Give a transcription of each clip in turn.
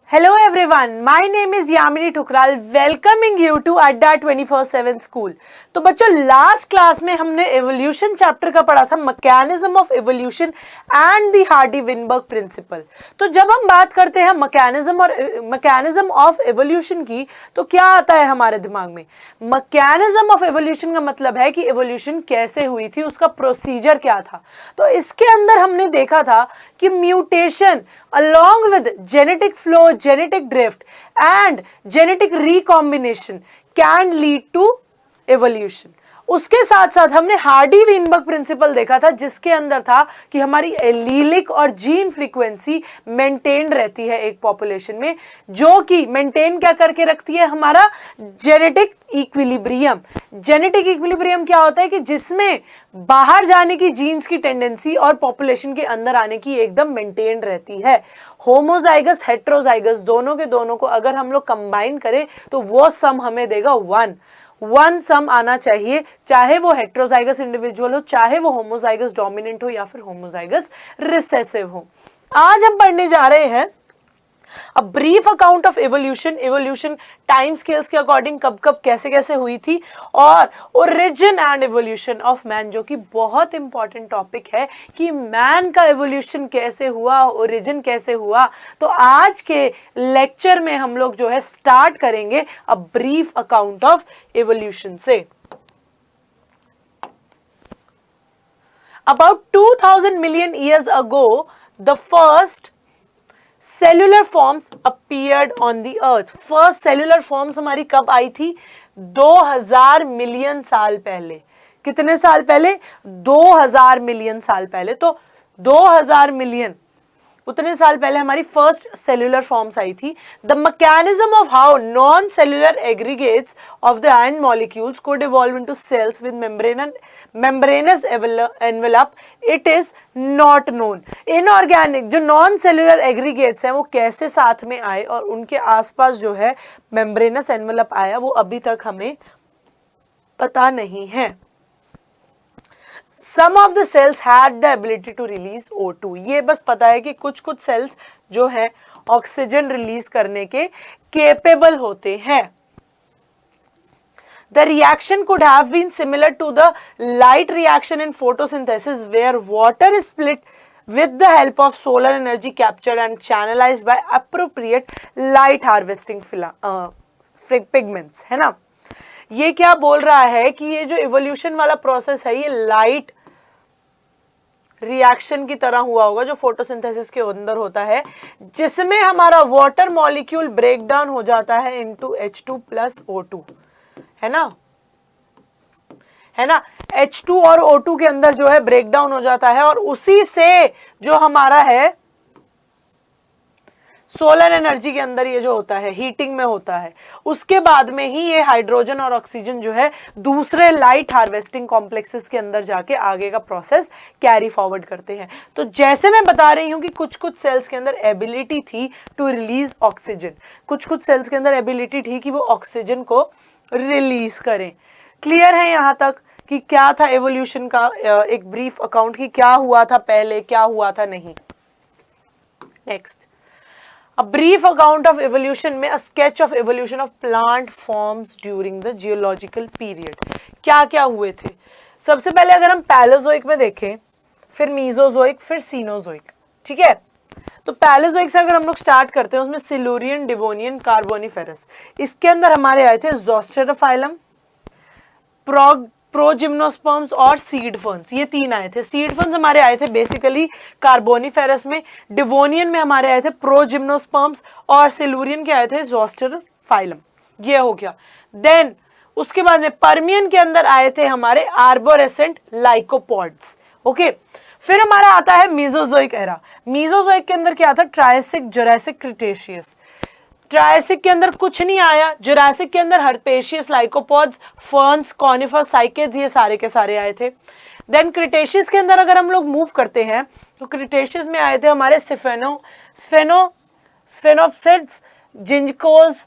Hello everyone, my name is Yamini Thukral, welcoming you to Adda 24/7 School। तो बच्चों last class में हमने evolution chapter का पढ़ा था, mechanism of evolution and the Hardy Weinberg principle. तो जब हम बात करते हैं मैकेनिज्म ऑफ एवोल्यूशन की, तो क्या आता है हमारे दिमाग में? मैकेनिज्म ऑफ एवोल्यूशन का मतलब है कि एवोल्यूशन कैसे हुई थी, उसका प्रोसीजर क्या था। तो इसके अंदर हमने देखा था कि mutation along with genetic flow, genetic drift and genetic recombination can lead to evolution। उसके साथ साथ हमने हार्डी-विनबर्ग प्रिंसिपल देखा था, जिसके अंदर था कि हमारी एलीलिक और जीन फ्रीक्वेंसी मेंटेन रहती है एक पॉपुलेशन में, जो कि मेंटेन क्या करके रखती है? हमारा जेनेटिक इक्विलिब्रियम। जेनेटिक इक्विलिब्रियम क्या होता है कि जिसमें बाहर जाने की जीन्स की टेंडेंसी और पॉपुलेशन के अंदर आने की एकदम मेंटेन रहती है। होमोजाइगस हेट्रोजाइगस दोनों के दोनों को अगर हम लोग कंबाइन करें तो वो सम हमें देगा वन सम आना चाहिए, चाहे वो हेट्रोजाइगस इंडिविजुअल हो, चाहे वो होमोजाइगस डोमिनेंट हो या फिर होमोजाइगस रिसेसिव हो। आज हम पढ़ने जा रहे हैं a brief account of evolution time scales के अकॉर्डिंग कब कब कैसे कैसे हुई थी, और origin and evolution of man, जो कि बहुत इंपॉर्टेंट टॉपिक है कि मैन का एवोल्यूशन कैसे हुआ, ओरिजिन कैसे हुआ। तो आज के लेक्चर में हम लोग जो है स्टार्ट करेंगे a brief account of evolution से। About 2000 million years ago, the first cellular forms appeared on the earth. First cellular forms हमारी कब आई थी? 2000 मिलियन साल पहले। कितने साल पहले? 2000 मिलियन साल पहले। तो 2000 मिलियन उतने साल पहले हमारी फर्स्ट सेल्यूलर फॉर्म्स आई थी। The mechanism of how non cellular aggregates of the ion molecules could evolve into cells with membranous envelope, it is not known। Inorganic जो नॉन सेल्यूलर एग्रीगेट्स हैं वो कैसे साथ में आए और उनके आसपास जो है मेम्ब्रेनस एनवेलप आया, वो अभी तक हमें पता नहीं है। Some of the cells had the ability to release O2। ये बस पता है कि कुछ कुछ सेल्स जो है ऑक्सीजन रिलीज करने के केपेबल होते हैं। The reaction could have been similar to the light reaction in photosynthesis, where water is split with the help of solar energy captured and channelized by appropriate light harvesting pigments, है ना। ये क्या बोल रहा है कि ये जो इवोल्यूशन वाला प्रोसेस है ये लाइट रिएक्शन की तरह हुआ होगा, जो फोटोसिंथेसिस के अंदर होता है, जिसमें हमारा वाटर मॉलिक्यूल ब्रेक डाउन हो जाता है इनटू H2 प्लस O2, है ना। H2 और O2 के अंदर जो है ब्रेक डाउन हो जाता है, और उसी से जो हमारा है सोलर एनर्जी के अंदर ये जो होता है हीटिंग में होता है, उसके बाद में ही ये हाइड्रोजन और ऑक्सीजन जो है दूसरे लाइट हार्वेस्टिंग कॉम्प्लेक्सेस के अंदर जाके आगे का प्रोसेस कैरी फॉरवर्ड करते हैं। तो जैसे मैं बता रही हूं कि कुछ कुछ सेल्स के अंदर एबिलिटी थी टू रिलीज ऑक्सीजन, कुछ कुछ सेल्स के अंदर एबिलिटी थी कि वो ऑक्सीजन को रिलीज करें। क्लियर है यहां तक कि क्या था एवोल्यूशन का एक ब्रीफ अकाउंट की क्या हुआ था पहले, क्या हुआ था नहीं। Next, A brief account of evolution में a sketch of evolution of plant forms during the geological period। क्या क्या हुए थे? सबसे पहले अगर हम पैलोजोइक में देखें, फिर मीजोजोइक, फिर सीनोजोइक, ठीक है। तो पैलोजोइक से अगर हम लोग स्टार्ट करते हैं, उसमें सिलूरियन, डिवोनियन, कार्बोनिफेरस। इसके अंदर हमारे आए थे ज़ोस्टेरोफाइलम, प्रोजिम्नोस्पर्म्स और सीड फर्न्स, ये तीन आए थे। सीड फर्न्स हमारे आए थे बेसिकली कार्बोनिफेरस में, डिवोनियन में हमारे आए थे प्रोजिम्नोस्पर्म्स, और सिलूरियन के आए थे ज़ोस्टेरोफाइलम। ये हो गया। देन उसके बाद में पर्मियन के अंदर आए थे हमारे आर्बोरेसेंट लाइकोपॉड्स, ओके। फिर हमारा आता है मीजोजोइक एरा। मीजोजोइक के अंदर क्या था? Triassic, Jurassic, Cretaceous. ट्रायसिक के अंदर कुछ नहीं आया, जुरासिक के अंदर हर्पेशियस, लाइकोपॉड्स, फर्न्स, कॉनिफर्स, साइकेड्स, ये सारे के सारे आए थे। देन क्रिटेशियस के अंदर अगर हम लोग मूव करते हैं तो क्रिटेशियस में आए थे हमारे स्फेनोप्सिड्स, जिंजकोस,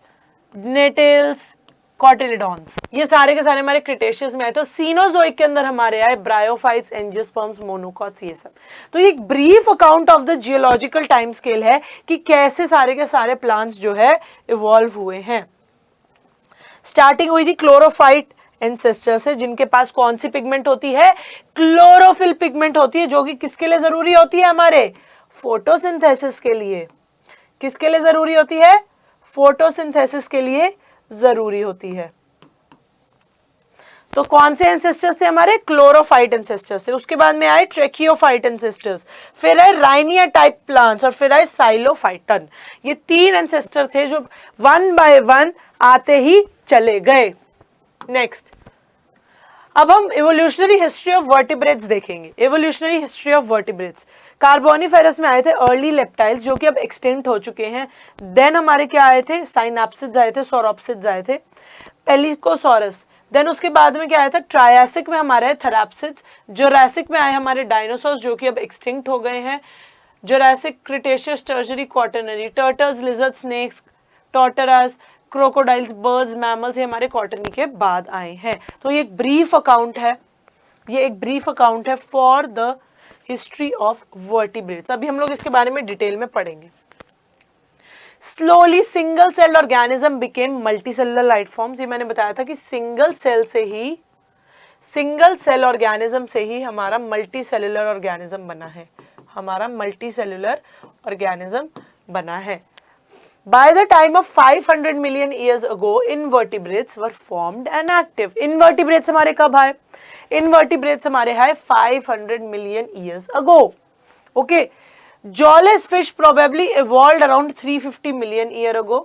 नेटेल्स, कॉटिलिडॉन्स, ये सारे के सारे हमारे क्रिटेशियस में आए। तो सीनोजोइक के अंदर हमारे आए ब्रायोफाइट्स, एंजियोस्पर्म्स, मोनोकॉट्स, ये सब। तो ये एक brief account of the geological time scale है कि कैसे सारे के सारे प्लांट्स जो है इवॉल्व हुए हैं। स्टार्टिंग हुई थी क्लोरोफाइट एंसेस्टर से, जिनके पास कौन सी पिगमेंट होती है? क्लोरोफिल पिगमेंट होती है, जो कि किसके लिए जरूरी होती है? हमारे फोटोसिंथेसिस के लिए। किसके लिए जरूरी होती है? फोटोसिंथेसिस के लिए जरूरी होती है। तो कौन से एंसेस्टर्स थे हमारे? क्लोरोफाइट एंसेस्टर्स थे। उसके बाद में आए ट्रेकियोफाइट एंसेस्टर्स, फिर आए राइनिया टाइप प्लांट्स, और फिर आए साइलोफाइटन। ये 3 एंसेस्टर थे जो 1 बाय 1 आते ही चले गए। नेक्स्ट, अब हम इवोल्यूशनरी हिस्ट्री ऑफ वर्टिब्रेट्स देखेंगे। Evolutionary history of vertebrates, Carboniferous में आए थे अर्ली लेप्टाइल्स, जो कि अब एक्सटिंक्ट हो चुके हैं। देन हमारे क्या आए थे? साइनाप्सिड्स आए थे, सौरोप्सिड्स आए थे, पेलिकोसॉरस। देन उसके बाद में क्या आया था? ट्रायासिक में हमारे आए थैराप्सिड्स, जोरासिक में आए हमारे डायनासोर्स, जो कि अब एक्सटिंक्ट हो गए हैं। Jurassic, Cretaceous, Tertiary, Quaternary, turtles, lizard, snakes, tortoises, crocodiles, birds, mammals, ये हमारे क्वाटरनी के बाद आए हैं। तो ये एक ब्रीफ अकाउंट है, ये एक ब्रीफ अकाउंट है for the history of vertebrates. अभी हम लोग इसके बारे में डिटेल में पढ़ेंगे। Slowly single cell organism became multicellular life forms. ये मैंने बताया था कि सिंगल सेल ऑर्गेनिज्म से ही हमारा मल्टी सेलुलर ऑर्गेनिज्म बना है, हमारा मल्टी सेलुलर ऑर्गेनिज्म बना है। By the time of 500 million years ago, invertebrates were formed and active. Invertebrates हमारे कब आए? Invertebrates हमारे आए 500 million years ago. Okay. Jawless fish probably evolved around 350 million year ago.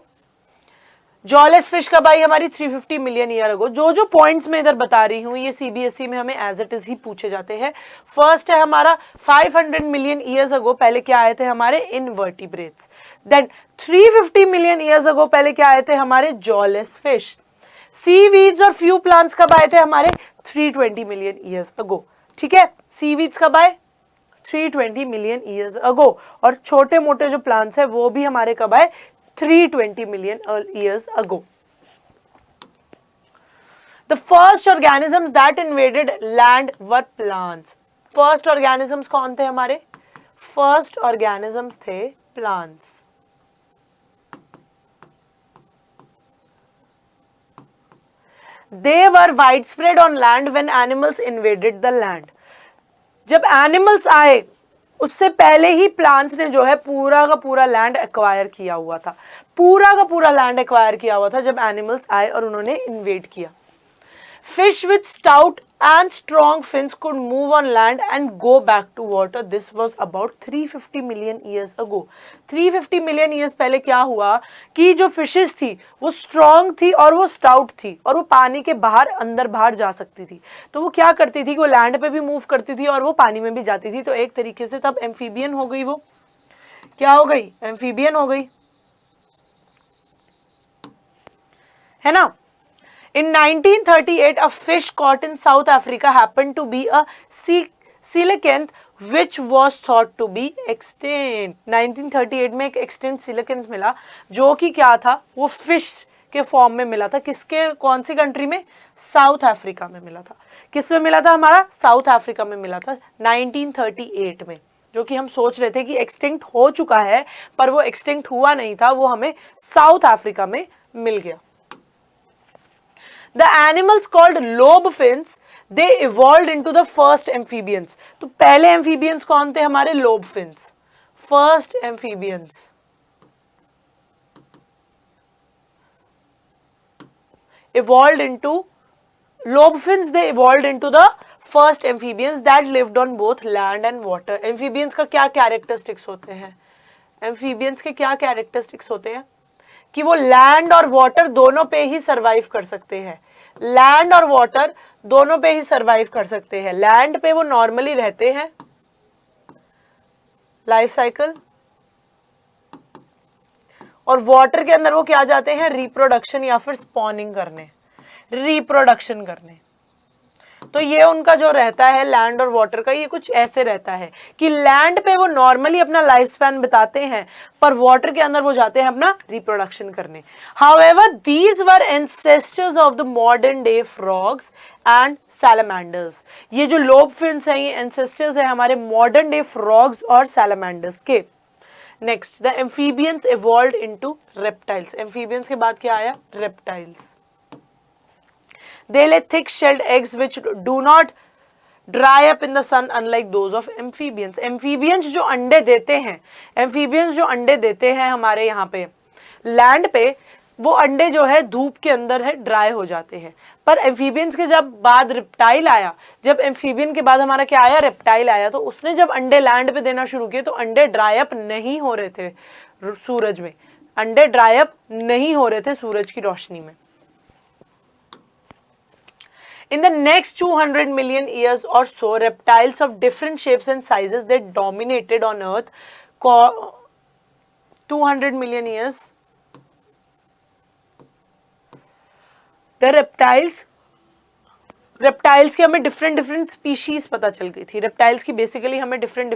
Jawless fish कब आई? हमारी 350 million year ago. जो points मैं इधर बता रही हूँ ये सीबीएसई में हमें एज इट इज ही पूछे जाते हैं। फर्स्ट है हमारा 500 मिलियन ईयर्स अगो पहले क्या आए थे? हमारे invertebrates. Then 350 million years ago पहले क्या आए थे? हमारे जॉलेस फिश। सीवीड्स और फ्यू प्लांट्स कब आए थे? हमारे 320 मिलियन ईयर्स अगो। ठीक है, सीवीड्स कब आए? 320 मिलियन ईयर्स अगो। और छोटे मोटे जो प्लांट्स है वो भी हमारे कब आए? 320 million years ago. The first organisms that invaded land were plants. First organisms कौन थे हमारे? First organisms थे plants. They were widespread on land when animals invaded the land. जब animals आए उससे पहले ही प्लांट्स ने जो है पूरा का पूरा लैंड एक्वायर किया हुआ था, पूरा का पूरा लैंड एक्वायर किया हुआ था जब एनिमल्स आए और उन्होंने इन्वेड किया। Fish with stout and strong fins could move on land and go back to water. This was about 350 million years ago. 350 million years पहले क्या हुआ कि जो फिशेस थी वो स्ट्रॉन्ग थी और वो स्टाउट थी और वो पानी के बाहर अंदर बाहर जा सकती थी। तो वो क्या करती थी कि वो लैंड पे भी मूव करती थी और वो पानी में भी जाती थी। तो एक तरीके से तब एम्फीबियन हो गई, वो क्या हो गई? एम्फीबियन हो गई, है ना। In 1938, a fish caught in South Africa happened to be a coelacanth, which was thought to be extinct. 1938 में एक extinct coelacanth मिला जो कि क्या था? वो fish के फॉर्म में मिला था। किसके, कौन सी कंट्री में? साउथ अफ्रीका में मिला था। किस में मिला था? हमारा साउथ अफ्रीका में मिला था 1938 में, जो कि हम सोच रहे थे कि एक्सटिंक्ट हो चुका है, पर वो एक्सटिंक्ट हुआ नहीं था, वो हमें साउथ अफ्रीका में मिल गया। The animals called lobe fins, they evolved into the first amphibians. तो पहले amphibians कौन थे हमारे? lobe fins. First amphibians. Evolved into lobe fins. They evolved into the first amphibians that lived on both land and water. Amphibians का क्या characteristics होते हैं? Amphibians के क्या characteristics होते हैं? कि वो लैंड और वाटर दोनों पे ही सरवाइव कर सकते हैं। लैंड और वाटर दोनों पे ही सरवाइव कर सकते हैं। लैंड पे वो नॉर्मली रहते हैं, लाइफ साइकिल, और वाटर के अंदर वो क्या जाते हैं? रिप्रोडक्शन या फिर स्पॉनिंग करने, रिप्रोडक्शन करने। तो ये उनका जो रहता है लैंड और वाटर का, ये कुछ ऐसे रहता है कि लैंड पे वो नॉर्मली अपना लाइफ स्पैन बिताते हैं, पर वाटर के अंदर वो जाते हैं अपना रिप्रोडक्शन करने. However these were ancestors of the modern day frogs and salamanders. ये जो लोब फिन्स हैं ये एंसेस्टर्स है हमारे मॉडर्न डे फ्रॉग्स और सैलमेंडर्स के. Next, the amphibians evolved into reptiles. Amphibians के बाद क्या आया? Reptiles. They lay thick-shelled eggs which do not dry up in the sun unlike those of amphibians. Amphibians जो अंडे देते हैं, amphibians जो अंडे देते हैं हमारे यहाँ पे लैंड पे, वो अंडे जो है धूप के अंदर है ड्राई हो जाते हैं. पर एम्फीबियंस के जब बाद रेप्टाइल आया, जब एम्फीबियन के बाद हमारा क्या आया? रेप्टाइल आया. तो उसने जब अंडे लैंड पे देना शुरू किए तो अंडे ड्राई अप नहीं हो रहे थे सूरज में, अंडे ड्राई अप नहीं हो रहे थे सूरज की रोशनी में. In the next 200 million years or so, reptiles of different shapes and sizes they dominated on Earth. 200 million years. The reptiles की हमें डिफरेंट स्पीशीज पता चल गई थी. रेप्टाइल्स की बेसिकली हमें डिफरेंट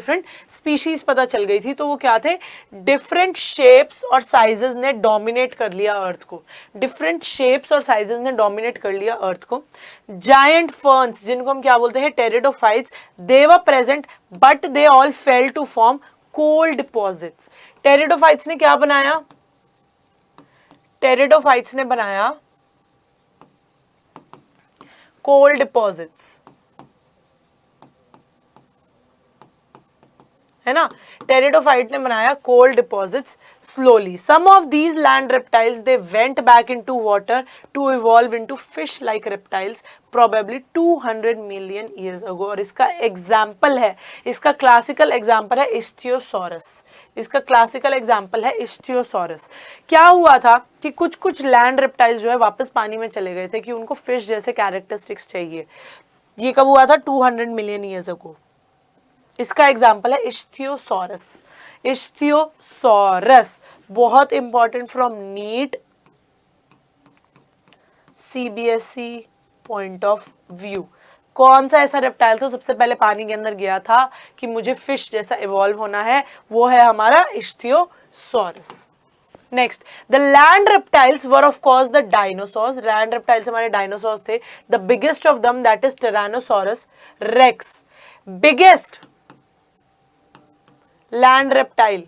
स्पीशीज पता चल गई थी. तो वो क्या थे? डिफरेंट शेप्स और साइजेस ने डोमिनेट कर लिया अर्थ को. डिफरेंट शेप्स और साइजेस ने डोमिनेट कर लिया अर्थ को. जायंट फर्न्स, जिनको हम क्या बोलते हैं? Pteridophytes, they were present but they all fail to form coal deposits. Pteridophytes ने क्या बनाया? टेरिडोफाइट्स ने बनाया कोल डिपॉजिट्स, है ना. टेरिडोफाइट ने बनाया coal deposits slowly. Some of these land reptiles they went back into water to evolve into fish like reptiles probably 200 million years ago. और इसका एग्जाम्पल है, इसका क्लासिकल एग्जाम्पल है इस्थियोसॉरस. इसका क्लासिकल एग्जाम्पल है इस्थियोसॉरस. क्या हुआ था कि कुछ लैंड रेप्टाइल्स जो है वापस पानी में चले गए थे कि उनको फिश जैसे कैरेक्टरिस्टिक्स चाहिए. ये कब हुआ था? 200 मिलियन ईयर्स अगो. इसका एग्जाम्पल है इस्थियोसॉरस. इस्थियोसॉरस बहुत important from NEET CBSE point of view. कौन सा ऐसा रेप्टाइल था सबसे पहले पानी के अंदर गया था कि मुझे फिश जैसा इवॉल्व होना है? वो है हमारा ichthyosaurus. Next, the land reptiles were of course the dinosaurs. Land reptiles हमारे डायनासोर्स थे. The biggest of them that is tyrannosaurus rex. Biggest land reptile,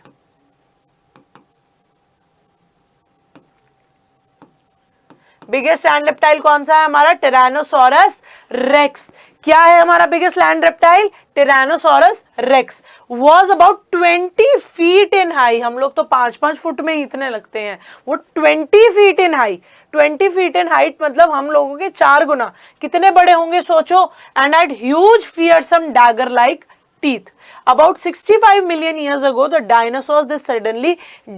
biggest land reptile कौन सा है हमारा? Tyrannosaurus rex. क्या है हमारा biggest land reptile? Tyrannosaurus rex. Was about 20 feet in high. हम लोग तो 5-5 फुट में ही इतने लगते हैं, वो 20 feet in high. 20 feet in height मतलब हम लोगों के 4 गुना. कितने बड़े होंगे सोचो. And had huge fearsome dagger like teeth. About 65 million years ago, the dinosaurs they suddenly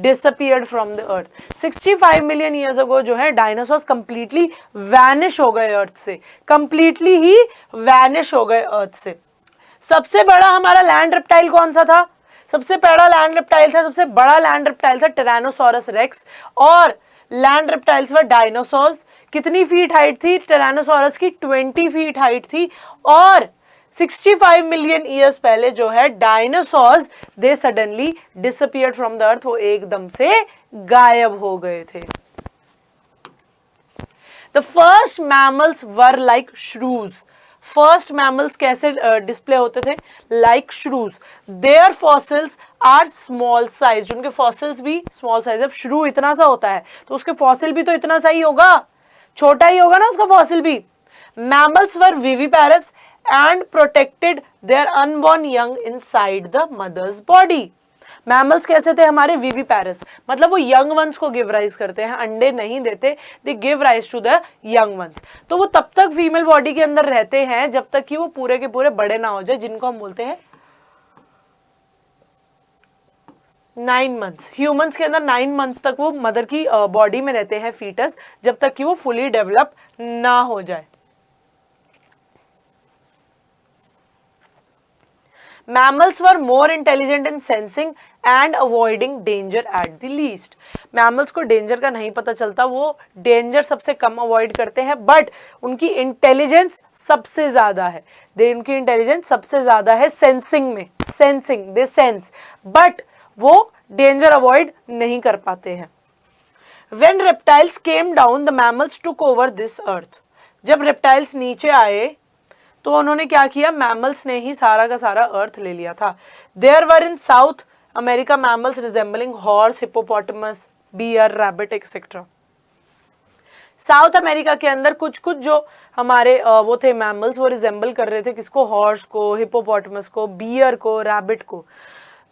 disappeared from the earth. 65 million years ago जो है dinosaurs completely vanish हो गए earth से, completely ही vanish हो गए earth से. सबसे बड़ा हमारा लैंड रेप्टाइल कौन सा था? सबसे बड़ा लैंड रेप्टाइल था, सबसे बड़ा लैंड रेप्टाइल था टिरानोसॉरस रेक्स. और लैंड रेप्टाइल्स व डायनासोर्स कितनी फीट हाइट थी? टिरानोसॉरस की 20 फीट हाइट थी. और 65 मिलियन ईयर्स पहले जो है dinosaurs they suddenly disappeared from the earth. वो एकदम से गायब हो गए थे. The first mammals were like shrews. First mammals कैसे डिस्प्ले होते थे? Like shrews. Their fossils are small size. उनके फॉसिल्स भी स्मॉल साइज. अब श्रू इतना सा होता है तो उसके फॉसिल भी तो इतना सा ही होगा, छोटा ही होगा ना उसका फॉसिल भी. Mammals were viviparous and protected their unborn young inside the mother's body. Mammals कैसे थे हमारे? विविपैरस. मतलब वो यंग वंस को गिव राइज करते हैं, अंडे नहीं देते. They give rise to the young ones. तो वो तब तक फीमेल बॉडी के अंदर रहते हैं जब तक कि वो पूरे के पूरे बड़े ना हो जाए, जिनको हम बोलते हैं 9 मंथ्स. ह्यूमंस के अंदर 9 मंथ्स तक वो मदर की बॉडी में रहते हैं फीटस, जब तक कि वो फुली डेवलप ना हो जाए. Mammals were more intelligent in sensing and avoiding danger at the least. Mammals को डेंजर का नहीं पता चलता, वो डेंजर सबसे कम अवॉइड करते हैं, बट उनकी इंटेलिजेंस सबसे ज्यादा है। उनकी इंटेलिजेंस सबसे ज्यादा है सेंसिंग में, सेंसिंग, दे सेंस, बट वो डेंजर अवॉइड नहीं कर पाते हैं। When reptiles came down, the mammals took over this earth. जब रेप्टाइल्स नीचे आए तो उन्होंने क्या किया, मैमल्स ने ही सारा का सारा अर्थ ले लिया था। There were in South America mammals resembling horse, hippopotamus, bear, rabbit, etc. South America के अंदर कुछ कुछ जो हमारे वो थे मैमल्स, वो रिजेंबल कर रहे थे किसको, हॉर्स को, हिपोपोटामस को, बियर को, रैबिट को।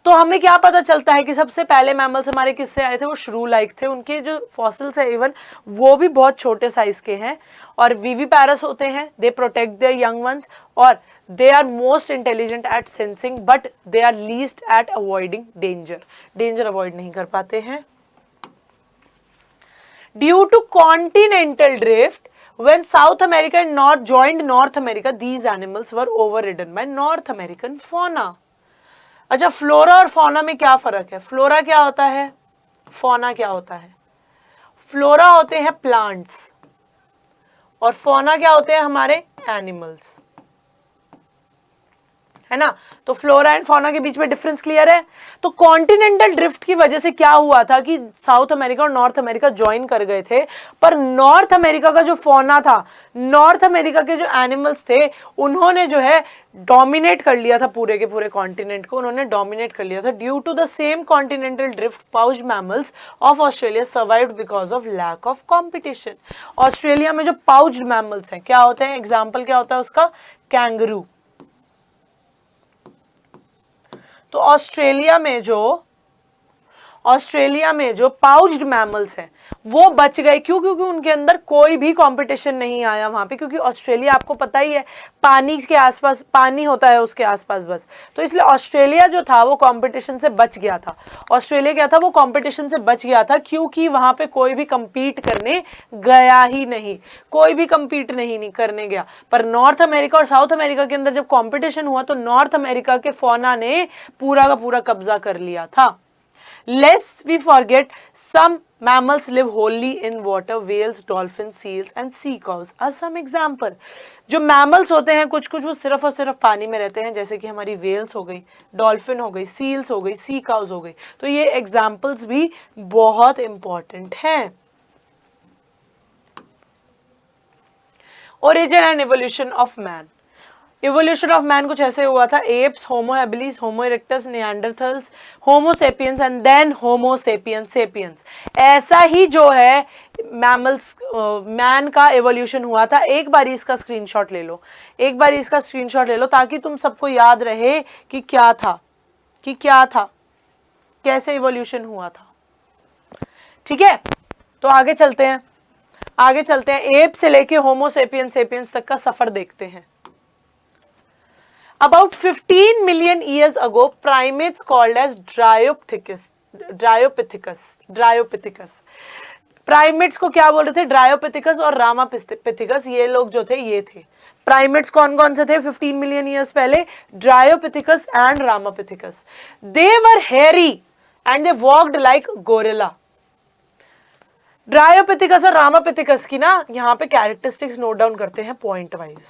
तो हमें क्या पता चलता है कि सबसे पहले मैमल्स हमारे किससे आए थे, वो श्रू लाइक थे। उनके जो फॉसिल्स है इवन वो भी बहुत छोटे साइज के हैं और विविपैरस होते हैं। They protect their young ones और they are most intelligent at sensing but they are least at avoiding danger. Danger avoid नहीं कर पाते हैं। Due to continental drift when South America and North joined North America, these animals were overridden by North American fauna. अच्छा, flora और fauna में क्या फर्क है? फ्लोरा क्या होता है, फौना क्या होता है? फ्लोरा होते हैं प्लांट्स और फौना क्या होते हैं, हमारे एनिमल्स, है ना। तो फ्लोरा एंड फौना के बीच में डिफरेंस क्लियर है। तो कॉन्टिनेंटल ड्रिफ्ट की वजह से क्या हुआ था कि साउथ अमेरिका और नॉर्थ अमेरिका ज्वाइन कर गए थे, पर नॉर्थ अमेरिका का जो फौना था, नॉर्थ अमेरिका के जो एनिमल्स थे, उन्होंने जो है डोमिनेट कर लिया था पूरे के पूरे कॉन्टिनेंट को, उन्होंने डोमिनेट कर लिया था। Due to the same continental drift, pouched mammals of Australia survived because of lack of competition. Australia में जो पाउच्ड मैमल्स हैं क्या होते हैं, एग्जाम्पल क्या होता है उसका, कैंगरू। तो ऑस्ट्रेलिया में जो पाउच्ड मैमल्स हैं वो बच गए, क्यों? क्योंकि उनके अंदर कोई भी कंपटीशन नहीं आया वहां पे, क्योंकि ऑस्ट्रेलिया आपको पता ही है पानी के आसपास, पानी होता है उसके आसपास बस। तो इसलिए ऑस्ट्रेलिया जो था वो कंपटीशन से बच गया था। ऑस्ट्रेलिया क्या था, वो कंपटीशन से बच गया था क्योंकि वहां पे कोई भी कंपीट करने गया ही नहीं, कोई भी कंपीट नहीं करने गया। पर नॉर्थ अमेरिका और साउथ अमेरिका के अंदर जब कॉम्पिटिशन हुआ तो नॉर्थ अमेरिका के फौना ने पूरा का पूरा कब्जा कर लिया था। Lest we forget, some mammals live wholly in water, whales, dolphins, seals and sea cows are some example. जो मैमल्स होते हैं कुछ कुछ वो सिर्फ और सिर्फ पानी में रहते हैं, जैसे कि हमारी वेल्स हो गई, डॉल्फिन हो गई, सील्स हो गई, सी काउज हो गई। तो ये एग्जाम्पल्स भी बहुत इंपॉर्टेंट हैं। Origin and evolution of man. Evolution of man कुछ ऐसे हुआ था, apes, Homo habilis, Homo erectus, Neanderthals, Homo sapiens and then Homo sapiens sapiens. ऐसा ही जो है मैमल्स, मैन का इवोल्यूशन हुआ था। एक बार इसका स्क्रीनशॉट ले लो, एक बार इसका स्क्रीनशॉट ले लो ताकि तुम सबको याद रहे कि क्या था, कि क्या था, कैसे इवोल्यूशन हुआ था। ठीक है, तो आगे चलते हैं, आगे चलते हैं। एप से लेके होमो सेपियंस सेपियंस तक का सफर देखते हैं। About 15 million years ago, primates called as Dryopithecus. Primates को क्या बोल रहे थे, ड्रायोपिथिकस और रामापिथिकस, ये लोग जो थे ये थे। प्राइमेट्स कौन कौन से थे 15 मिलियन ईयर्स पहले, Dryopithecus and Ramapithecus. They were hairy and they walked like gorilla. Dryopithecus और रामापिथिकस की ना यहाँ पे कैरेक्टरिस्टिक्स नोट डाउन करते हैं पॉइंट वाइज।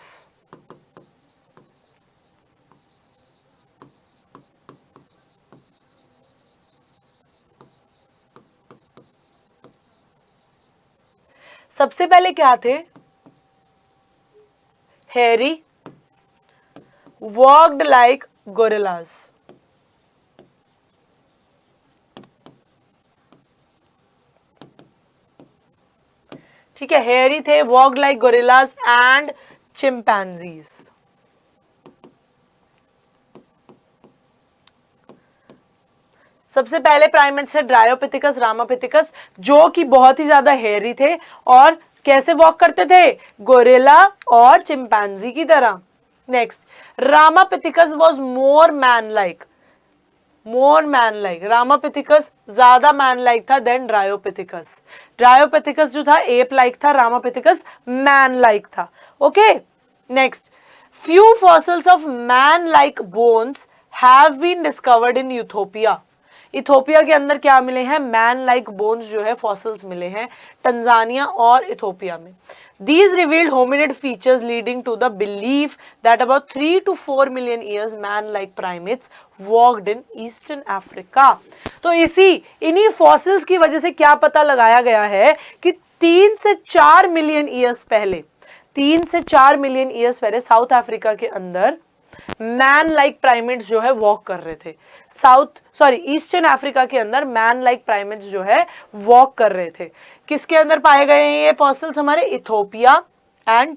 सबसे पहले क्या थे, हेयरी, वॉक्ड लाइक गोरिल्लास। ठीक है, हेयरी थे, walked like gorillas and chimpanzees. सबसे पहले प्राइमेट्स है ड्रायोपिथिकस, रामापिथिकस, जो कि बहुत ही ज्यादा हेयरी थे और कैसे वॉक करते थे, गोरिल्ला और चिंपैंजी की तरह। Next, Ramapithecus was more man like, more man like. Ramapithecus ज्यादा मैन लाइक था देन ड्रायोपिथिकस। ड्रायोपिथिकस जो था एप लाइक था, रामापिथिकस मैन लाइक था। Okay, next, few fossils of man like bones have been discovered in Ethiopia. Ethiopia के अंदर क्या मिले हैं? मैन लाइक बोन्स जो है फॉसिल्स मिले हैं तंजानिया और इथोपिया में। These revealed hominid features leading to the belief that about 3 to 4 million years man-like primates walked in Eastern Africa. तो इन्हीं फॉसिल्स की वजह से क्या पता लगाया गया है कि 3 से 4 मिलियन ईयर्स पहले, 3 से 4 मिलियन ईयर्स पहले साउथ अफ्रीका के अंदर मैन लाइक प्राइमेट्स जो है वॉक कर रहे थे। ईस्टर्न अफ्रीका के अंदर मैन लाइक प्राइमेट्स जो है वॉक कर रहे थे। किसके अंदर पाए गए हैं ये फॉसिल्स? हमारे Ethiopia and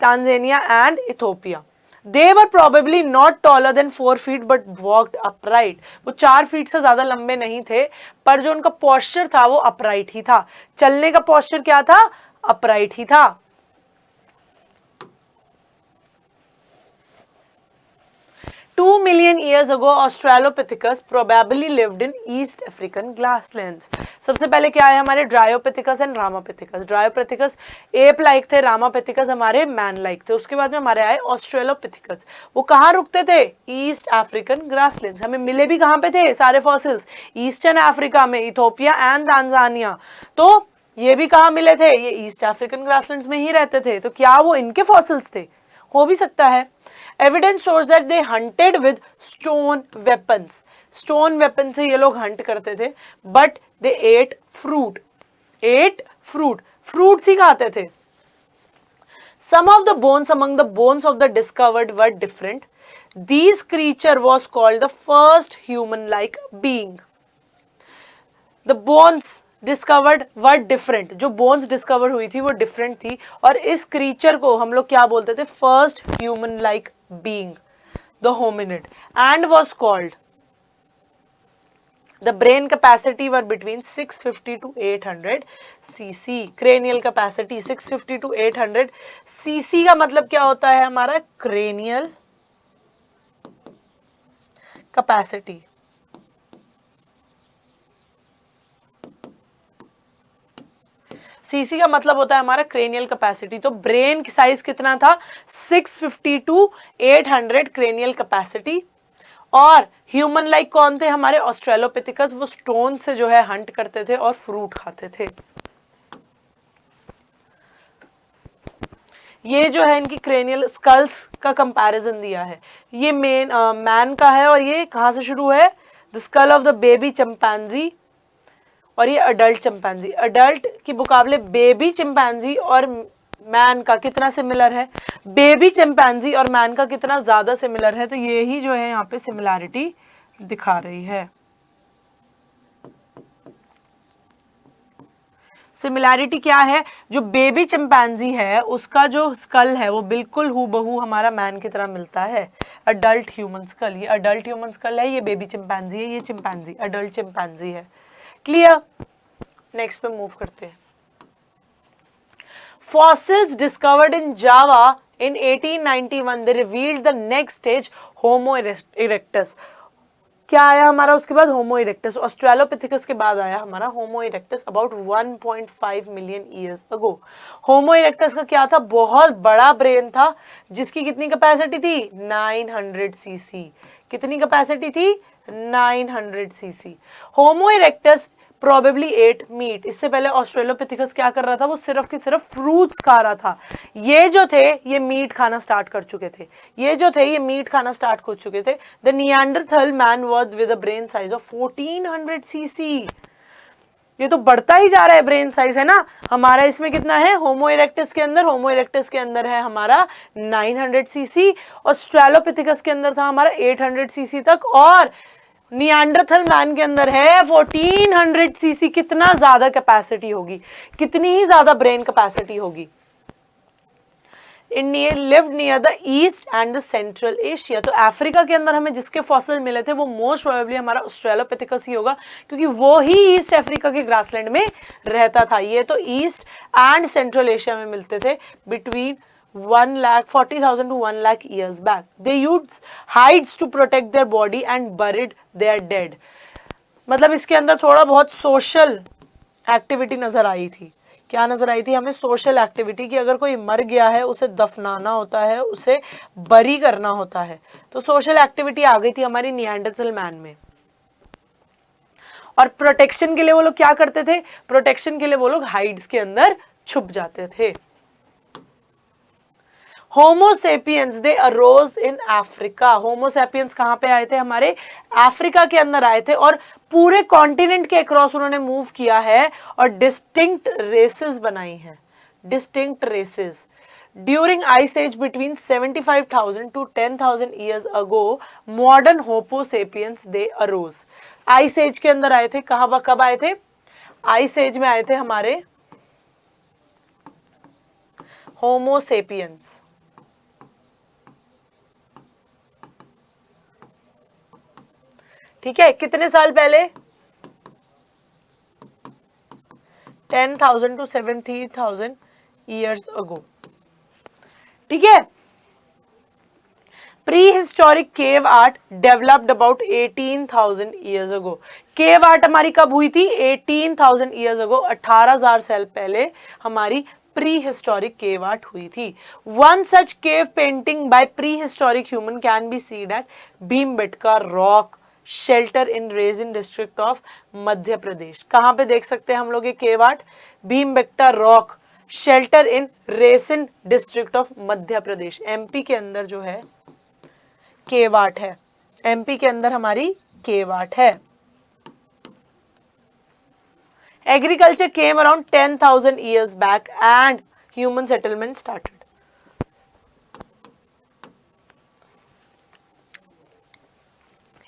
Tanzania and Ethiopia. They were probably not taller than 4 feet but walked upright. वो 4 फीट से ज्यादा लंबे नहीं थे, पर जो उनका पोस्चर था वो अपराइट ही था। चलने का पोस्चर क्या था? अपराइट ही था। 2 million years ago, Australopithecus probably lived in East African grasslands. सबसे पहले क्या है हमारे? Dryopithecus and Ramapithecus. Dryopithecus ape like थे, Ramapithecus हमारे मैन लाइक थे। उसके बाद में हमारे आए Australopithecus। वो कहाँ रुकते थे? East African grasslands. हमें मिले भी कहाँ पे थे सारे फॉसिल्स? ईस्टर्न अफ्रीका में, इथोपिया एंड तांजानिया। तो ये भी कहाँ मिले थे? ये ईस्ट अफ्रीकन ग्रासलैंड्स में ही रहते थे। तो क्या वो इनके फॉसिल्स थे? हो भी सकता है। Evidence shows that they hunted with stone weapons. Stone weapons से ये लोग हंट करते थे, but they ate fruit. Fruits ही खाते थे। Some of the bones among the bones of the discovered were different. These creature was called the first human-like being. The bones discovered word different, जो bones discover हुई थी वो different थी, और इस creature को हम लोग क्या बोलते थे? First human like being, the hominid, and was called the brain capacity were between 650 to 800 cc। Cranial capacity 650 to 800 cc का मतलब क्या होता है हमारा? Cranial capacity. सीसी का मतलब होता है हमारा क्रेनियल कैपेसिटी। तो ब्रेन की साइज कितना था? 650 to 800 क्रेनियल कैपेसिटी। और ह्यूमन लाइक कौन थे हमारे? ऑस्ट्रेलोपिथिकस। वो स्टोन से जो है हंट करते थे और फ्रूट खाते थे। ये जो है इनकी क्रेनियल स्कल्स का कंपैरिजन दिया है। ये मैन का है, और ये कहाँ से शुरू है? The skull of the baby chimpanzee, और ये अडल्ट चिंपैंजी। अडल्ट के मुकाबले बेबी चिंपैंजी और मैन का कितना सिमिलर है? बेबी चिंपैंजी और मैन का कितना ज्यादा सिमिलर है? तो ये ही जो है यहाँ पे सिमिलैरिटी दिखा रही है। सिमिलैरिटी क्या है? जो बेबी चिंपैंजी है उसका जो स्कल है वो बिल्कुल हूबहू हमारा मैन की तरह मिलता है। अडल्ट ह्यूमन स्कल, ये अडल्ट ह्यूमन स्कल है, ये बेबी चिंपैंजी है, ये चिंपैंजी अडल्ट चिंपैंजी है। क्लियर? नेक्स्ट पे मूव करते हैं। Fossils discovered in Java in 1891 they revealed the next stage homo erectus. क्या आया हमारा उसके बाद? होमो इरेक्टस। ऑस्ट्रेलोपिथिकस के बाद आया हमारा homo erectus about 1.5 million years ago. Homo erectus का क्या था? बहुत बड़ा ब्रेन था, जिसकी कितनी कैपेसिटी थी? 900 सीसी। कितनी कैपेसिटी थी? 900 CC. Homo erectus probably ate meat. इससे पहले ऑस्ट्रेलोपिथिकस क्या कर रहा था? वो सिर्फ की सिर्फ फ्रूट्स खा रहा था। ये जो थे ये मीट खाना स्टार्ट कर चुके थे। The Neanderthal man was with a brain size of 1400 CC. ये तो बढ़ता ही जा रहा है ब्रेन साइज, है ना हमारा। इसमें कितना है होमो इरेक्टस के अंदर? होमो इरेक्टस के अंदर है हमारा 900 सीसी, ऑस्ट्रेलोपिथिकस के अंदर था हमारा 800 सीसी तक, और निएंडरथल मैन के अंदर है 1400 सीसी। कितना ज्यादा कैपेसिटी होगी, कितनी ही ज्यादा ब्रेन कैपेसिटी होगी। Lived near the east and the central Asia. तो अफ्रीका के अंदर हमें जिसके फॉसिल मिले थे वो मोस्ट प्रोबेबली हमारा ऑस्ट्रेलोपिथिकस ही होगा, क्योंकि वो ही ईस्ट अफ्रीका के ग्रासलैंड में रहता था। ये तो ईस्ट एंड सेंट्रल एशिया में मिलते थे between 1,40,000 to 1 lakh years back. They used hides to protect their body and buried their dead. मतलब इसके अंदर थोड़ा बहुत सोशल एक्टिविटी नजर आई थी। क्या नजर आई थी हमें? सोशल एक्टिविटी, कि अगर कोई मर गया है उसे दफनाना होता है, उसे बरी करना होता है। तो सोशल एक्टिविटी आ गई थी हमारी निएंडरथल मैन में। और प्रोटेक्शन के लिए वो लोग क्या करते थे? प्रोटेक्शन के लिए वो लोग हाइड्स के अंदर छुप जाते थे। Homo sapiens they arose in Africa. Homo sapiens कहां पे आए थे? हमारे अफ्रीका के अंदर आए थे और पूरे कॉन्टिनेंट के अक्रॉस उन्होंने मूव किया है और डिस्टिंक्ट रेसेस बनाई हैं, distinct races. During ice age between 75,000 to 10,000 years ago modern Homo sapiens they arose. Ice age के अंदर आए थे, कहां कब आए थे? आइस एज में आए थे हमारे होमोसेपियंस। ठीक है, कितने साल पहले? 10,000 to 70,000 ईयर्स अगो। ठीक है। Pre historic cave art developed about 18,000 years ago. Cave art हमारी कब हुई थी? 18,000 ईयर्स अगो, 18,000 साल पहले हमारी प्री हिस्टोरिक केव आर्ट हुई थी। One such cave painting by prehistoric human can be seen at Bhimbetka rock shelter in Raisen district of Madhya Pradesh. कहां पे देख सकते हैं हम लोग ये cave art? Bhimbetka rock shelter in Raisen district of Madhya Pradesh, MP के अंदर जो है केव आर्ट है। एमपी के अंदर हमारी केव आर्ट है। Agriculture came around 10,000 years back and human settlement started.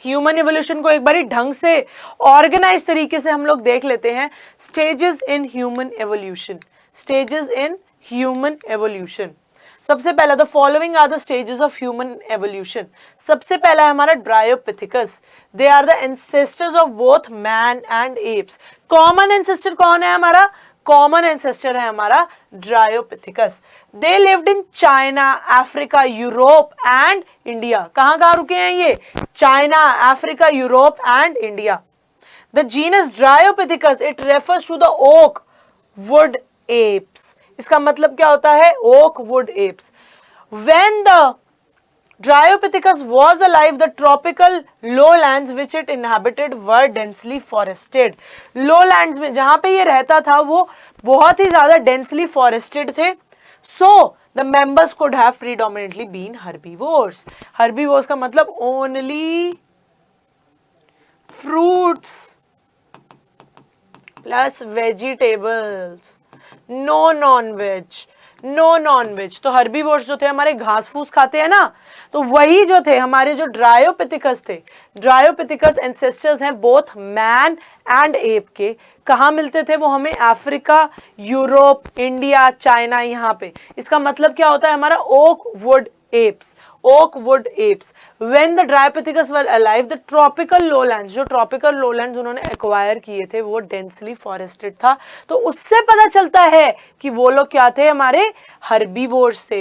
Human evolution को एक बारी ढंग से ऑर्गेनाइज तरीके से हम लोग देख लेते हैं। Stages in human evolution, stages in human evolution. सबसे पहला, the following are the stages of human evolution. सबसे पहला है हमारा Dryopithecus. They are the ancestors of both man and apes. Common ancestor कौन है हमारा? कॉमन एंसेस्टर है हमारा Dryopithecus. They lived in China, Africa, Europe and India. कहां कहां रुके हैं ये? China, Africa, Europe and India. The genus Dryopithecus it refers to the oak wood apes. इसका मतलब क्या होता है? Oak wood apes. When the Dryopithecus was alive, the tropical lowlands which it inhabited were densely forested. Lowlands में जहां पे ये रहता था वो बहुत ही ज्यादा densely forested थे. So the members could have predominantly been herbivores. Herbivores का मतलब only fruits plus vegetables. No non veg, no non veg. तो हर्बीवोर्स जो थे हमारे घास फूस खाते हैं ना, तो वही जो थे हमारे जो ड्रायोपिथिकस थे, ड्रायोपिथिकस एंसेस्टर्स हैं बोथ मैन एंड एप के। कहाँ मिलते थे वो हमें? अफ्रीका, यूरोप, इंडिया, चाइना, यहाँ पे। इसका मतलब क्या होता है हमारा? Oak wood apes, oak wood apes. When the Dryopithecus were alive, the tropical lowlands, जो tropical lowlands उन्होंने acquire किए थे वो densely forested था. तो उससे पता चलता है कि वो लोग क्या थे? हमारे herbivores थे.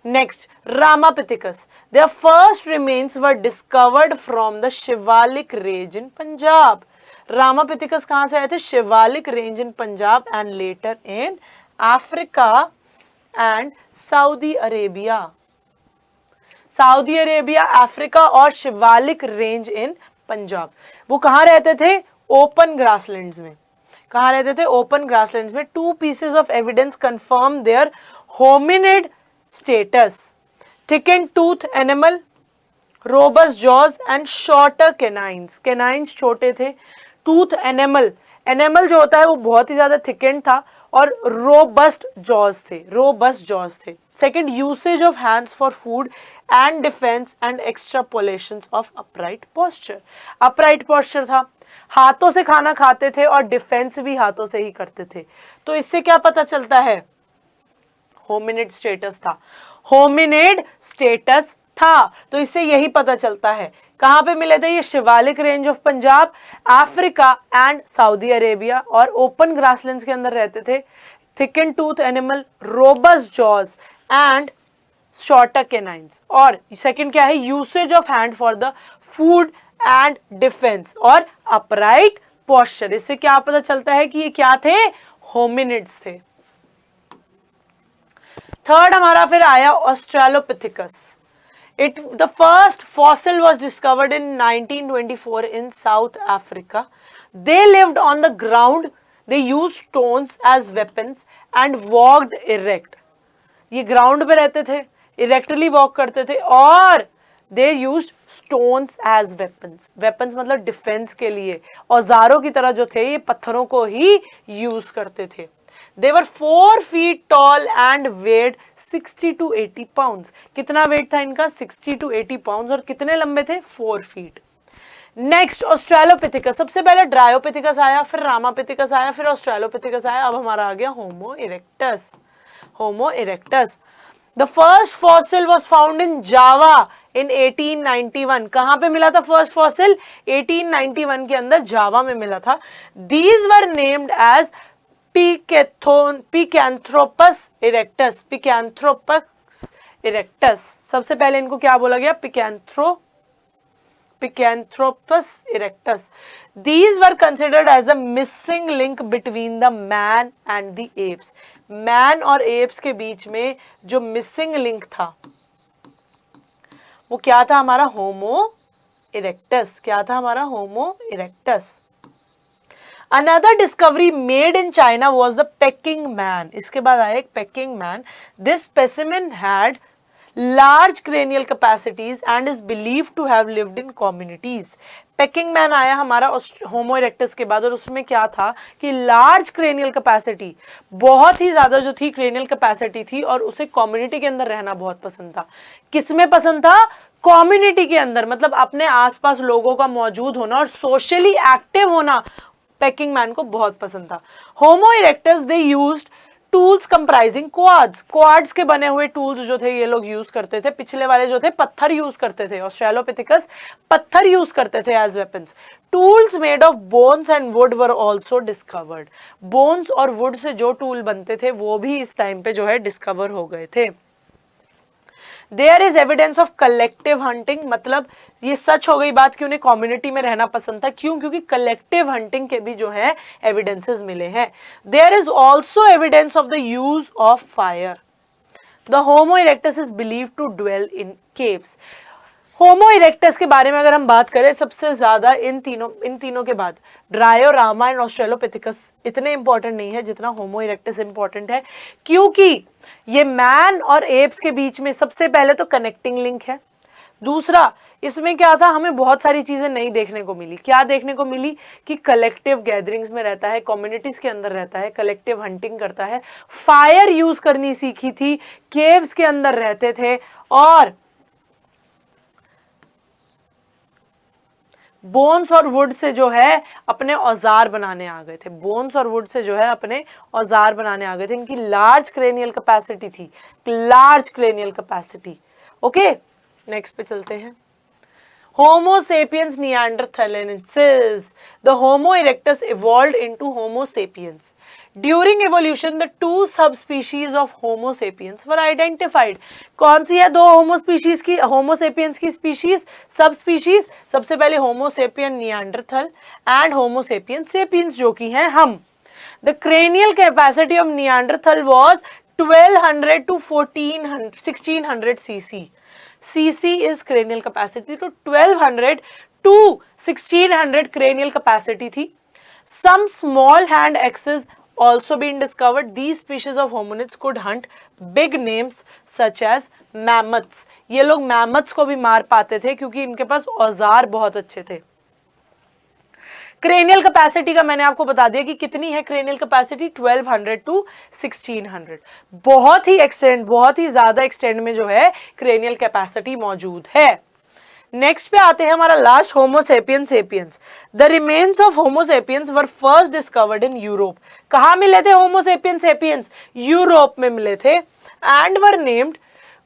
Next, Ramapithecus. Their first remains were discovered from the Shivalik range in Punjab. Ramapithecus कहाँ से आए थे? Shivalik range in Punjab and later in Africa and Saudi Arabia. Saudi Arabia, Africa और शिवालिक रेंज इन पंजाब। वो कहाँ रहते थे? ओपन ग्रासलैंड्स में। कहाँ रहते थे? ओपन ग्रासलैंड्स में। Two pieces of evidence confirm their hominid status. Thickened tooth enamel, robust jaws and shorter canines. Canines छोटे थे। टूथ एनिमल, एनिमल जो होता है वो बहुत ही ज्यादा थिकेंड था और रोबस्ट जॉज थे, रोबस्ट जॉज थे। Second, usage of hands for food and defence and extrapolations of upright posture. Upright posture था, हाथों से खाना खाते थे और डिफेंस भी हाथों से ही करते थे। तो इससे क्या पता चलता है? होमिनिड स्टेटस था, होमिनिड स्टेटस था। तो इससे यही पता चलता है। कहां पे मिले थे ये? Shivalik range of Punjab, Africa and Saudi Arabia, और ओपन ग्रासलैंड्स के अंदर रहते थे। Thicken tooth enamel, robust jaws and shorter canines. और सेकंड क्या है? Usage of hand for the food and defence और अपराइट पोस्चर। इससे क्या पता चलता है कि ये क्या थे? होमिनिड्स थे। थर्ड हमारा फिर आया Australopithecus. The first fossil was discovered in 1924 in South Africa. They lived on the ground. They used stones as weapons and walked erect. ये ग्राउंड पे रहते थे, इरेक्टली वॉक करते थे और they used stones as weapons. Weapons मतलब defence के लिए औजारों की तरह जो थे ये पत्थरों को ही यूज करते थे. They were 4 feet tall and weighed 60 to 80 pounds. कितना वेट था इनका? 60 to 80 pounds. और कितने लंबे थे? 4 feet. Next Australopithecus. सबसे पहले ड्रायोपिथिकस आया, फिर रामापिथिकस आया, फिर ऑस्ट्रेलोपिथिकस आया. अब हमारा आ गया homo erectus. Homo erectus. The first fossil was found in Java in 1891. कहां पे मिला था फर्स्ट फॉसिल? 1891 के अंदर जावा में मिला था. These were named as pithecanthropus erectus. Pithecanthropus erectus. सबसे पहले इनको क्या बोला गया? Pithecanthropus erectus. These were considered as the missing link between the man and the apes. Man और एप्स के बीच में जो मिसिंग लिंक था वो क्या था? हमारा होमो इरेक्टस. क्या था हमारा? Homo erectus. Another discovery made in China was the Peking man. इसके बाद आया एक Peking man. This specimen had large cranial capacities and is believed to have lived in communities. Peking man आया हमारा Homo erectus के बाद और उसमें क्या था कि large cranial capacity, बहुत ही ज़्यादा जो थी cranial capacity थी और उसे community के अंदर रहना बहुत पसंद था. किसमें पसंद था? कम्युनिटी के अंदर, मतलब अपने आसपास लोगों का मौजूद होना और सोशली एक्टिव होना पेकिंग मैन को बहुत पसंद था. Homo erectus they used tools comprising quartz. Quartz के बने हुए टूल्स जो थे ये लोग यूज करते थे. पिछले वाले जो थे पत्थर यूज करते थे. ऑस्ट्रेलोपिथिकस पत्थर यूज करते थे as weapons. Tools made of bones and wood were also discovered. Bones और वुड से जो टूल बनते थे वो भी इस टाइम पे जो है डिस्कवर हो गए थे. There is evidence of collective hunting. मतलब ये सच हो गई बात कि उन्हें कम्युनिटी में रहना पसंद था. क्यों? क्योंकि कलेक्टिव हंटिंग के भी जो है एविडेंसेस मिले हैं. There is also evidence of the use of fire. The Homo erectus is believed to dwell in caves. Homo erectus के बारे में अगर हम बात करें सबसे ज्यादा इन तीनों के बाद ड्रायो, रामा एंड ऑस्ट्रेलोपिथिकस इतने इंपॉर्टेंट नहीं है जितना होमो इरेक्टस इंपॉर्टेंट है. क्योंकि ये मैन और एप्स के बीच में सबसे पहले तो कनेक्टिंग लिंक है. दूसरा इसमें क्या था? हमें बहुत सारी चीजें नई देखने को मिली. क्या देखने को मिली? कि कलेक्टिव गैदरिंग्स में रहता है, कम्युनिटीज के अंदर रहता है, कलेक्टिव हंटिंग करता है, फायर यूज करनी सीखी थी, केव्स के अंदर रहते थे और बोन्स और वुड से जो है अपने औजार बनाने आ गए थे. बोन्स और वुड से जो है अपने औजार बनाने आ गए थे. इनकी लार्ज क्रेनियल कैपेसिटी थी. Large cranial capacity. Okay, next पे चलते हैं. Homo sapiens neanderthalensis. The Homo erectus evolved into Homo sapiens. During evolution, the two subspecies of Homo sapiens were identified. कौन सी है दो Homo species की, Homo sapiens की species, subspecies? सबसे पहले Homo sapien neanderthal and Homo sapien sapiens जो कि हैं हम. The cranial capacity of Neanderthal was 1200 to 1600 cc. cc is cranial capacity, तो 1200 to 1600 cranial capacity थी. Some small hand axes also been discovered. These species of hominids could hunt big names such as mammoths. ये लोग mammoths को भी मार पाते थे क्योंकि इनके पास औजार बहुत अच्छे थे. क्रेनियल कैपेसिटी का मैंने आपको बता दिया कि कितनी है क्रेनियल कैपेसिटी, 1200 टू 1600. बहुत ही एक्सटेंड, बहुत ही ज्यादा एक्सटेंड में जो है क्रेनियल कैपेसिटी मौजूद है. नेक्स्ट पे आते हैं हमारा last homo sapiens sapiens. The remains of homo sapiens were first discovered in Europe. कहाँ मिले थे होमो सेपियंस सेपियंस? यूरोप में मिले थे. And were named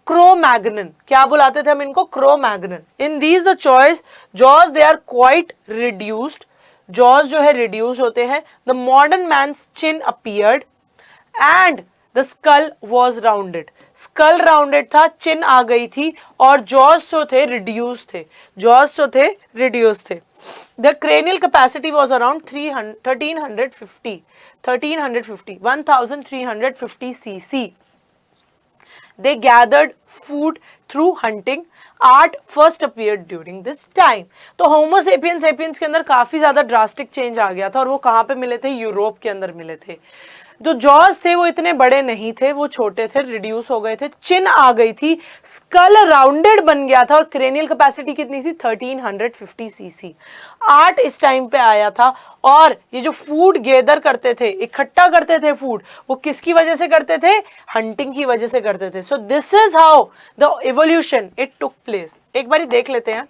Cro-Magnon. क्या बुलाते थे हम इनको? Cro-Magnon. In these the choice jaws they are quite reduced. Jaws जो है रिड्यूस होते हैं. The modern man's chin appeared and the skull was rounded. Skull rounded था, चिन आ गई थी और जॉज जो थे रिड्यूस थे. जॉज जो थे रिड्यूस थे. The cranial capacity was around 1350 cc. They gathered food through hunting. Art first appeared during this time. तो होमो सेपियंस सेपियंस के अंदर काफी ज्यादा ड्रास्टिक चेंज आ गया था, और वो कहाँ पे मिले थे? यूरोप के अंदर मिले थे। जो जॉज थे वो इतने बड़े नहीं थे, वो छोटे थे, रिड्यूस हो गए थे, चिन आ गई थी, स्कल राउंडेड बन गया था, और क्रेनियल कैपेसिटी कितनी थी? 1350 सीसी। आर्ट इस टाइम पे आया था, और ये जो फूड गैदर करते थे, इकट्ठा करते थे फूड, वो किसकी वजह से करते थे? हंटिंग की वजह से करते थे। So this is how the evolution it took place. एक बारी देख लेते हैं।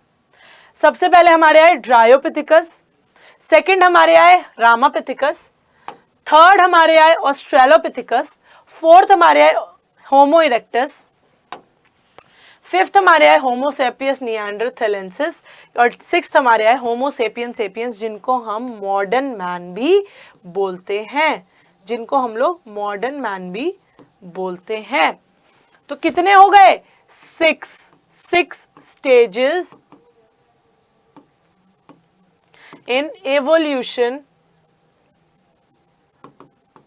सबसे पहले हमारे आए ड्रायोपिथिकस, सेकंड हमारे आए रामापिथिकस, थर्ड हमारे आए ऑस्ट्रेलोपिथिकस, फोर्थ हमारे आए होमो इरेक्टस, फिफ्थ हमारे आए होमो सेपियस निएंडरथैलेंसिस, और सिक्स्थ हमारे आए होमो सेपियंस सेपियंस, जिनको हम मॉडर्न मैन भी बोलते हैं, जिनको हम लोग मॉडर्न मैन भी बोलते हैं। तो कितने हो गए? 6 stages in evolution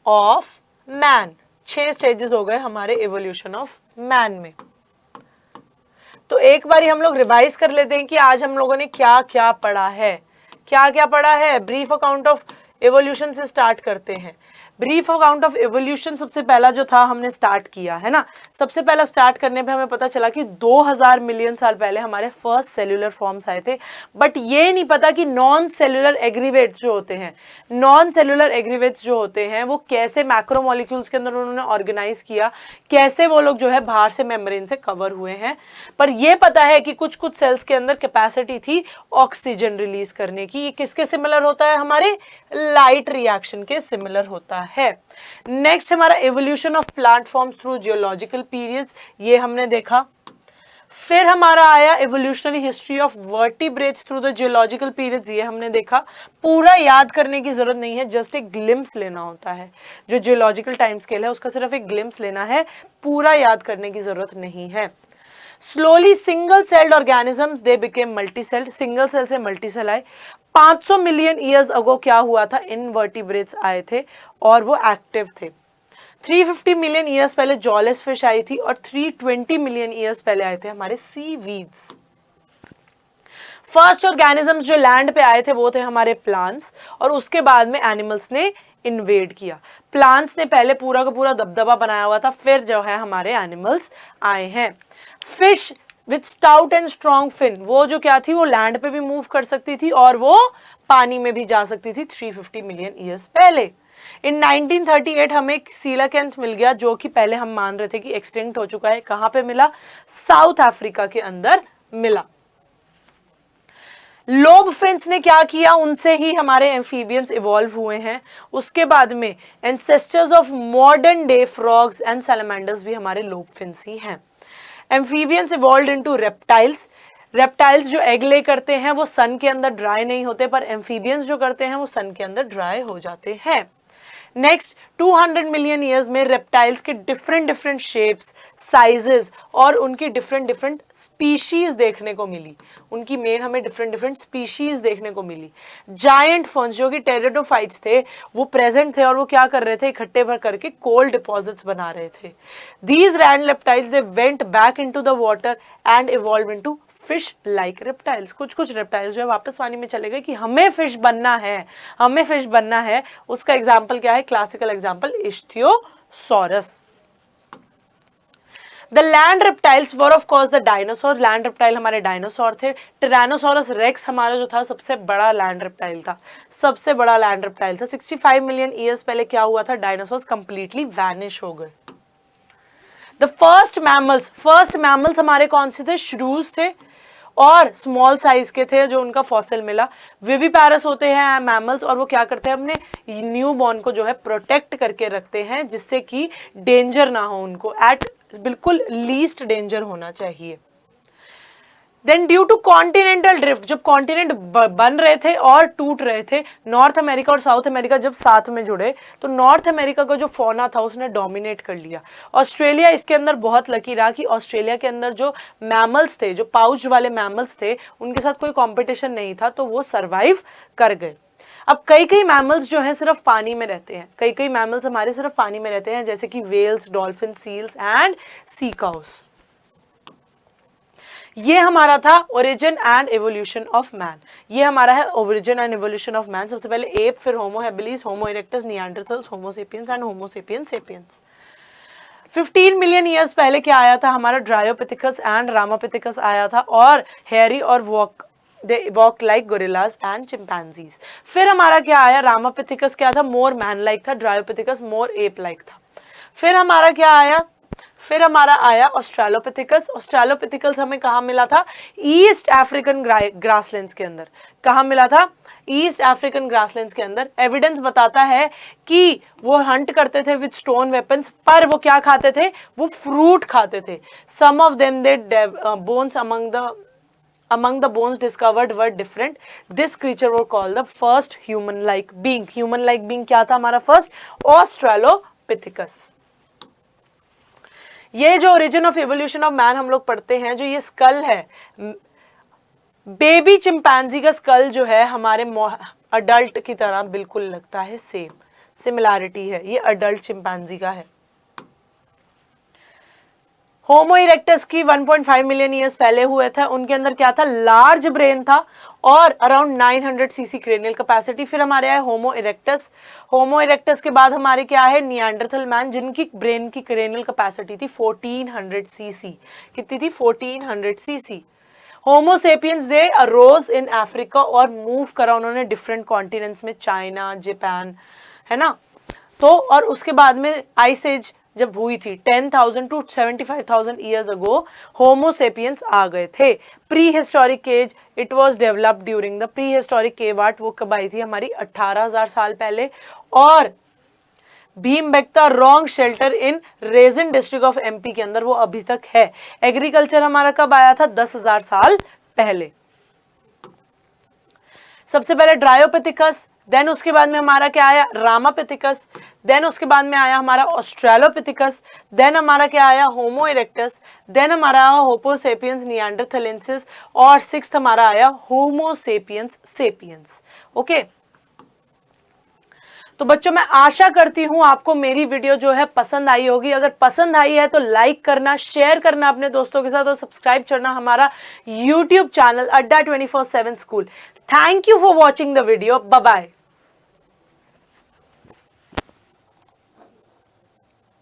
of man. 6 stages हो गए हमारे एवोल्यूशन ऑफ मैन में। तो एक बारी हम लोग रिवाइज कर लेते हैं कि आज हम लोगों ने क्या क्या पढ़ा है। क्या क्या पढ़ा है? ब्रीफ अकाउंट ऑफ एवोल्यूशन से स्टार्ट करते हैं। ब्रीफ अकाउंट ऑफ एवोल्यूशन सबसे पहला जो था हमने स्टार्ट किया है ना। सबसे पहला स्टार्ट करने पे हमें पता चला कि 2000 मिलियन साल पहले हमारे फर्स्ट सेल्यूलर फॉर्म्स आए थे, बट ये नहीं पता कि नॉन सेल्यूलर एग्रीवेट्स जो होते हैं, नॉन सेल्यूलर एग्रीवेट्स जो होते हैं वो कैसे मैक्रोमोलिक्यूल्स के अंदर उन्होंने ऑर्गेनाइज किया, कैसे वो लोग जो है बाहर से मेम्ब्रेन से कवर हुए हैं। पर ये पता है कि कुछ कुछ सेल्स के अंदर कैपेसिटी थी ऑक्सीजन रिलीज करने की। ये किसके सिमिलर होता है? हमारे लाइट रिएक्शन के सिमिलर होता है। नेक्स्ट हमारा evolution of plant forms through geological periods, ये हमने देखा। फिर हमारा आया evolutionary history of vertebrates through the geological periods, ये हमने देखा। पूरा याद करने की जरूरत नहीं है, जस्ट एक ग्लिम्स लेना होता है। जो जियोलॉजिकल टाइम स्केल है उसका सिर्फ एक ग्लिम्स लेना है, पूरा याद करने की जरूरत नहीं है। Slowly single celled organisms they became multi celled, single cell से मल्टी सेल आए। 500 मिलियन ईयर्स अगो क्या हुआ था? इनवर्टिब्रेट्स आए थे और वो एक्टिव थे। 350 मिलियन ईयर्स पहले जॉलेस फिश आई थी, और 320 मिलियन ईयर्स पहले आए थे हमारे सीवीड्स। फर्स्ट ऑर्गेनिजम्स जो लैंड पे आए थे वो थे हमारे प्लांट्स, और उसके बाद में एनिमल्स ने इन्वेड किया। प्लांट्स ने पहले पूरा का पूरा दबदबा बनाया हुआ था, फिर जो है हमारे एनिमल्स आए हैं। Fish with stout and strong fin, वो जो क्या थी? वो लैंड पे भी मूव कर सकती थी और वो पानी में भी जा सकती थी 350 मिलियन ईयर्स पहले। इन 1938 हमें एक सीलाकेंथ मिल गया, जो कि पहले हम मान रहे थे कि एक्सटिंक्ट हो चुका है। कहां पे मिला? साउथ अफ्रीका के अंदर मिला। लोब फिन्स ने क्या किया? उनसे ही हमारे एम्फीबियंस इवॉल्व हुए हैं। उसके बाद में ancestors of modern day frogs and salamanders भी हमारे लोब फिन्स ही हैं। Amphibians evolved into reptiles, reptiles जो एग ले करते हैं वो सन के अंदर ड्राई नहीं होते, पर एम्फीबियंस जो करते हैं वो सन के अंदर ड्राई हो जाते हैं। नेक्स्ट 200 मिलियन ईयर्स में रेप्टाइल्स के डिफरेंट डिफरेंट शेप्स, साइजेस और उनकी डिफरेंट डिफरेंट स्पीशीज देखने को मिली। उनकी मेन हमें डिफरेंट डिफरेंट स्पीशीज देखने को मिली। जायंट फर्न्स जो कि टेरिडोफाइट्स थे वो प्रेजेंट थे, और वो क्या कर रहे थे? इकट्ठे भर करके कोल्ड डिपॉजिट्स बना रहे थे। These land reptiles they went back into the water and evolve into fish like reptiles. कुछ कुछ रेप्टाइल्स जो है वापस पानी में चले गए कि हमें फिश बनना है, हमें फिश बनना है। उसका एग्जाम्पल क्या है? Classical example ichthyosaurus. The land reptiles were of course the dinosaur, land reptile हमारे डायनासोर थे। टिरानोसोरस रेक्स हमारा जो था सबसे बड़ा लैंड रेप्टाइल था, सबसे बड़ा लैंड रेप्टाइल था। 65 मिलियन ईयर्स पहले क्या हुआ था? डायनासोर्स कंप्लीटली वैनिश हो गए। द फर्स्ट मैमल्स हमारे कौन से थे? श्रूज थे और स्मॉल साइज के थे जो उनका फॉसिल मिला। विविपैरस होते हैं मैमल्स, और वो क्या करते हैं? अपने न्यू बॉर्न को जो है प्रोटेक्ट करके रखते हैं, जिससे कि डेंजर ना हो उनको, एट बिल्कुल लीस्ट डेंजर होना चाहिए। Then due to continental drift, जब कॉन्टिनेंट बन रहे थे और टूट रहे थे, नॉर्थ अमेरिका और साउथ अमेरिका जब साथ में जुड़े तो नॉर्थ अमेरिका का जो फौना था उसने डोमिनेट कर लिया। ऑस्ट्रेलिया इसके अंदर बहुत लकी रहा कि ऑस्ट्रेलिया के अंदर जो मैमल्स थे, जो पाउच वाले मैमल्स थे, उनके साथ कोई कॉम्पिटिशन नहीं था, तो वो सर्वाइव कर गए। अब कई कई मैमल्स जो हैं सिर्फ पानी में रहते हैं, कई कई मैमल्स हमारे सिर्फ पानी में रहते हैं, जैसे कि whales, dolphin, seals and sea cows. ये हमारा था origin and evolution of man. ये हमारा है origin and evolution of man. सबसे पहले एप, फिर Homo habilis, Homo erectus, Neanderthals, Homo sapiens and Homo sapiens sapiens. 15 million years पहले क्या आया था? हमारा ड्रायोपिथिकस एंड रामापिथिकस आया था, और हेयरी और walk like gorillas and chimpanzees. फिर हमारा क्या आया? रामापिथिकस क्या था? मोर मैन लाइक था, ड्रायोपिथिकस मोर एप लाइक था। फिर हमारा क्या आया? फिर हमारा आया ऑस्ट्रेलोपिथिकस। ऑस्ट्रेलोपिथिकस हमें कहाँ मिला था? ईस्ट अफ्रीकन ग्रासलैंड्स के अंदर। कहाँ मिला था? ईस्ट अफ्रीकन ग्रासलैंड्स के अंदर। एविडेंस बताता है कि वो हंट करते थे विद स्टोन वेपन्स, पर वो क्या खाते थे? वो फ्रूट खाते थे। Some of them the bones among the bones discovered were different. This creature was called the first human-like being. Human-like being क्या था हमारा फर्स्ट? ऑस्ट्रेलोपिथिकस। ये जो origin of evolution of man हम लोग पढ़ते हैं, जो ये स्कल है, बेबी चिंपैंजी का स्कल जो है हमारे अडल्ट की तरह बिल्कुल लगता है, सेम सिमिलैरिटी है, ये अडल्ट चिंपैंजी का है। होमो इरेक्टस की 1.5 मिलियन ईयर्स पहले हुए थे, उनके अंदर क्या था? लार्ज ब्रेन था और अराउंड 900 सीसी क्रेनियल कैपेसिटी। फिर हमारे आए होमो इरेक्टस। होमो इरेक्टस के बाद हमारे क्या है? निएंडरथल मैन, जिनकी ब्रेन की क्रेनियल कैपेसिटी थी 1400 सीसी। कितनी थी? 1400 cc. Homo sapiens they arose in Africa और मूव करा उन्होंने डिफरेंट कॉन्टिनेंट्स में, चाइना, जापान, है ना। तो और उसके बाद में आइस एज जब हुई थी 10,000 to 75,000 years ago Homo sapiens आ गए थे। Prehistoric age it was developed during the prehistoric cave art. वो कब आई थी? हमारी 18,000 साल पहले। और Bhimbetka rock shelter in Raisen district of MP के अंदर वो अभी तक है। एग्रीकल्चर हमारा कब आया था? 10,000 साल पहले। सबसे पहले ड्रायोपिथिकस, देन उसके बाद में हमारा क्या आया? रामापिथिकस, देन उसके बाद में आया हमारा ऑस्ट्रेलोपिथिकस, देन हमारा क्या आया? होमो इरेक्टस, देन हमारा होमो सेपियंस निएंडरथलेंसिस, और सिक्स्थ हमारा आया होमो सेपियंस सेपियंस। ओके, तो बच्चों मैं आशा करती हूं आपको मेरी वीडियो जो है पसंद आई होगी। अगर पसंद आई है तो लाइक करना, शेयर करना अपने दोस्तों के साथ, और सब्सक्राइब करना हमारा YouTube channel Adda 24/7 school. Thank you for watching the video. Bye bye.